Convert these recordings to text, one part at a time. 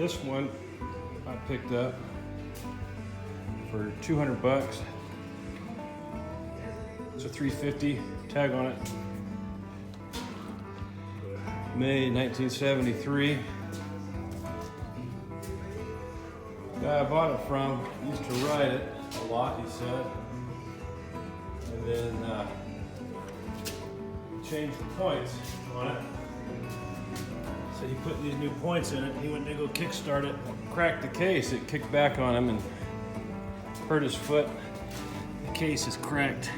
This one I picked up for 200 bucks. It's a 350, tag on it. May 1973. Guy I bought it from used to ride it a lot, he said. And then changed the points on it. So he put these new points in it. He went to go kickstart it, cracked the case. It kicked back on him and hurt his foot. The case is cracked.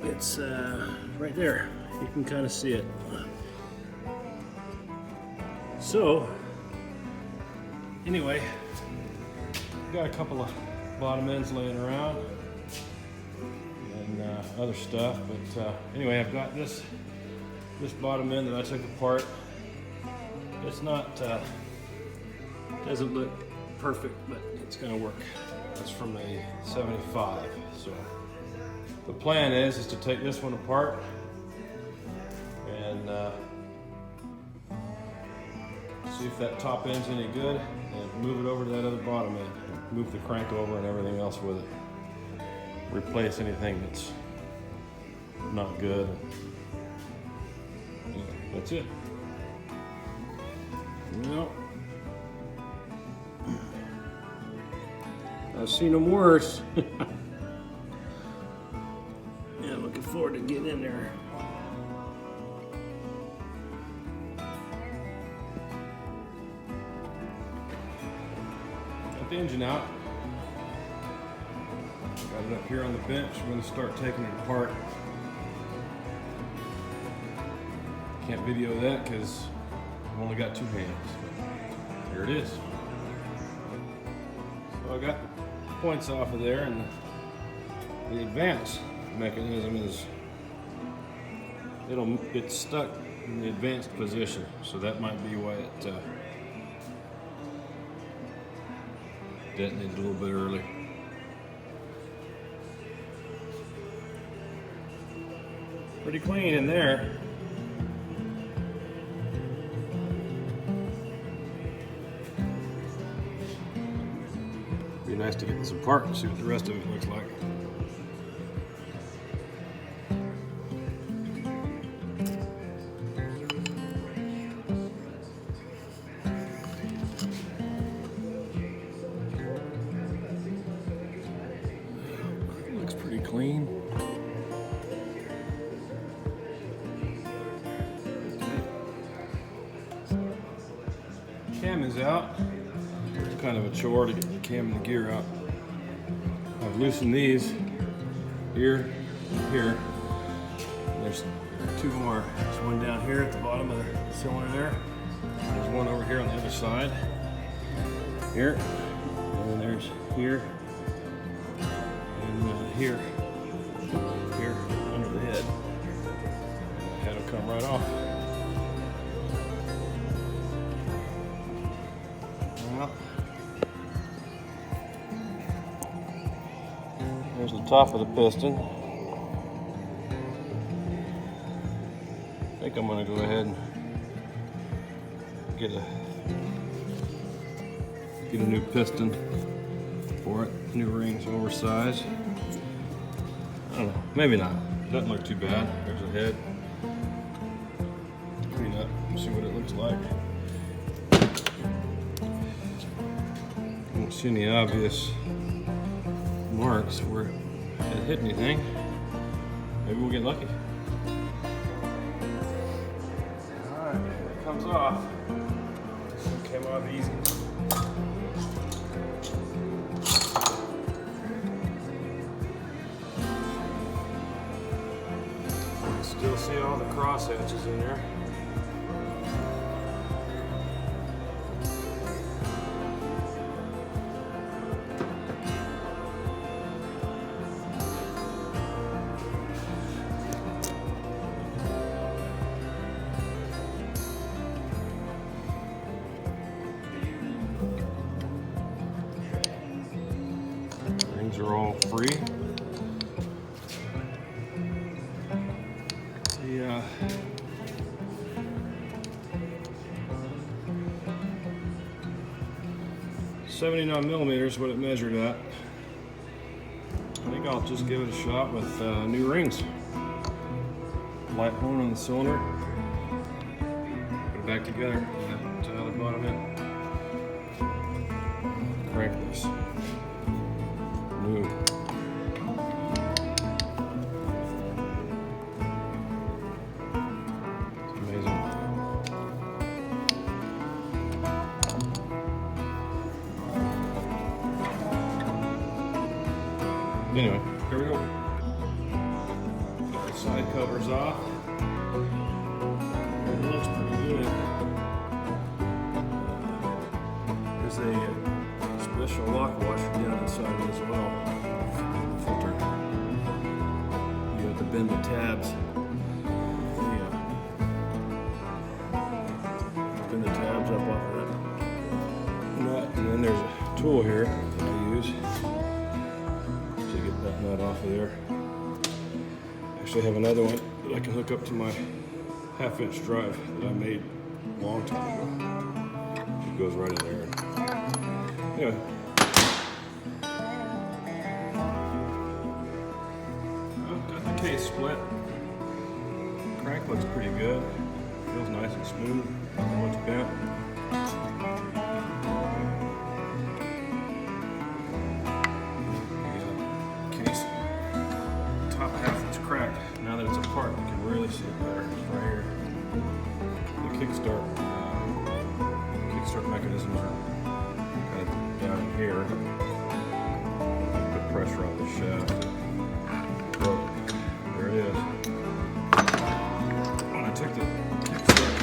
It's right there. You can kind of see it. So, anyway, got a couple of bottom ends laying around and other stuff. But anyway, I've got this bottom end that I took apart. It's not, doesn't look perfect, but it's gonna work. It's from a 75. So the plan is to take this one apart and see if that top end's any good and move it over to that other bottom end. Move the crank over and everything else with it. Replace anything that's not good. That's it. Well, I've seen them worse. Yeah, looking forward to getting in there. Got the engine out. Got it up here on the bench. I'm going to start taking it apart. Can't video that because I've only got two hands. Here it is. So I got the points off of there, and the advance mechanism is, it'll get stuck in the advanced position. So that might be why it detonated a little bit early. Pretty clean in there. Be nice to get this apart and see what the rest of it looks like. Looks pretty clean. Cam is out. It's kind of a chore to get the cam and the gear out. I've loosened these here and here. There's two more. There's one down here at the bottom of the cylinder there. There's one over here on the other side. Here. And then there's here. And here. Here under the head. The head will come right off. Well, there's the top of the piston. I think I'm going to go ahead and get a new piston for it. New rings, oversized. I don't know, maybe not. Doesn't look too bad. There's the head. Clean up and see what it looks like. Don't see any obvious marks where it hit anything. Maybe we'll get lucky. Alright, it comes off. This one came off easy. Still see all the cross hatches in there. Rings are all free. 79 millimeters, what it measured at. I think I'll just give it a shot with new rings. Light hone on the cylinder. Put it back together. That other bottom end. Crank this. New. It's amazing. Anyway, here we go. Got the side covers off. It looks pretty good. There's a special lock washer down inside it as well. Filter. You have to bend the tabs. Yeah. Bend the tabs up off of that nut, and then there's a tool here that I use to get that nut off of there. Actually, I have another one that I can hook up to my 1/2-inch drive that I made a long time ago. It goes right in there. Anyway. Got the case split. Crank looks pretty good. Feels nice and smooth. Nothing looks bent. Now that it's apart, you can really see it better. It's right here. The kickstart mechanisms are kind of down in here. Put pressure on the shaft. Broke. There it is. When I took the kickstart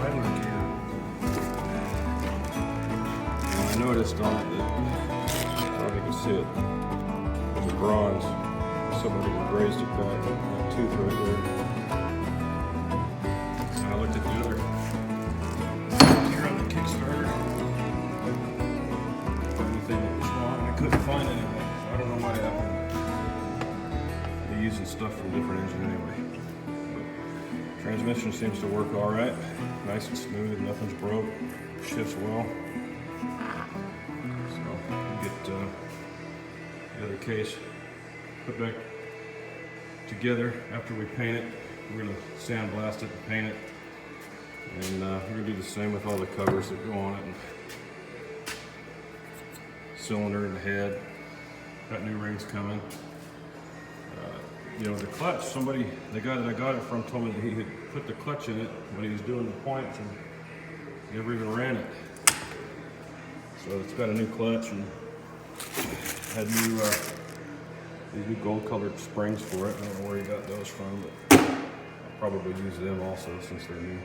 idler gear, and I noticed on it that, I don't know if you can see it, there's a bronze. Somebody raised it back, that tooth right there. And I looked at the other here on the Kickstarter. Anything that was wrong, I couldn't find anything. So I don't know what happened. They're using stuff from different engine anyway. But transmission seems to work all right. Nice and smooth, nothing's broke. Shifts well. So we'll get the other case put back together after we paint it. We're going to sandblast it and paint it. And we're going to do the same with all the covers that go on it. And cylinder and head. Got new rings coming. You know, the clutch, the guy that I got it from told me that he had put the clutch in it when he was doing the points and never even ran it. So it's got a new clutch and had new these new gold colored springs for it. I don't know where he got those from, but I'll probably use them also since they're new.